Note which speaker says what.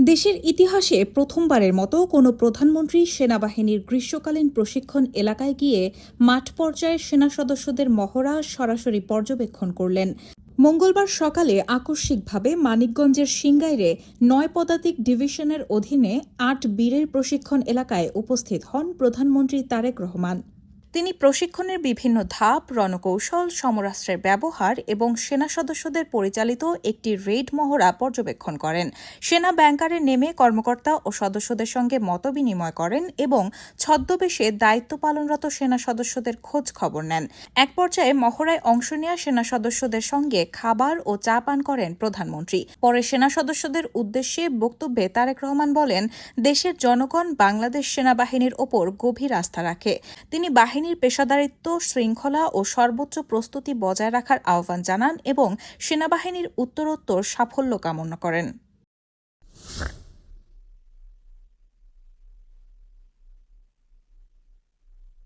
Speaker 1: দেশের ইতিহাসে প্রথমবারের মতো কোনো প্রধানমন্ত্রী সেনাবাহিনীর গ্রীষ্মকালীন প্রশিক্ষণ এলাকায় গিয়ে মাঠ পর্যায়ের সেনা সদস্যদের মহড়া সরাসরি পর্যবেক্ষণ করলেন। মঙ্গলবার সকালে আকস্মিকভাবে মানিকগঞ্জের সিংগাইরে ৯ পদাতিক ডিভিশনের অধীনে ৮ বীরের প্রশিক্ষণ এলাকায় উপস্থিত হন প্রধানমন্ত্রী তারেক রহমান। তিনি প্রশিক্ষণের বিভিন্ন ধাপ, রণকৌশল, সমরাস্ত্রের ব্যবহার এবং সেনা সদস্যদের পরিচালিত একটি রেড মহড়া পর্যবেক্ষণ করেন। সেনা ব্যাংকারে নেমে কর্মকর্তা ও সদস্যদের সঙ্গে মতবিনিময় করেন এবং ছদ্মবেশে দায়িত্ব পালনরত সেনা সদস্যদের খোঁজ খবর নেন। এক পর্যায়ে মহড়ায় অংশ নেওয়া সেনা সদস্যদের সঙ্গে খাবার ও চা পান করেন প্রধানমন্ত্রী। পরে সেনা সদস্যদের উদ্দেশ্যে বক্তব্যে তারেক রহমান বলেন, দেশের জনগণ বাংলাদেশ সেনাবাহিনীর ওপর গভীর আস্থা রাখে। তিনি বাহিনীর পেশাদারিত্ব, শৃঙ্খলা ও সর্বোচ্চ প্রস্তুতি বজায় রাখার আহ্বান জানান এবং সেনাবাহিনীর উত্তরোত্তর সাফল্য কামনা করেন।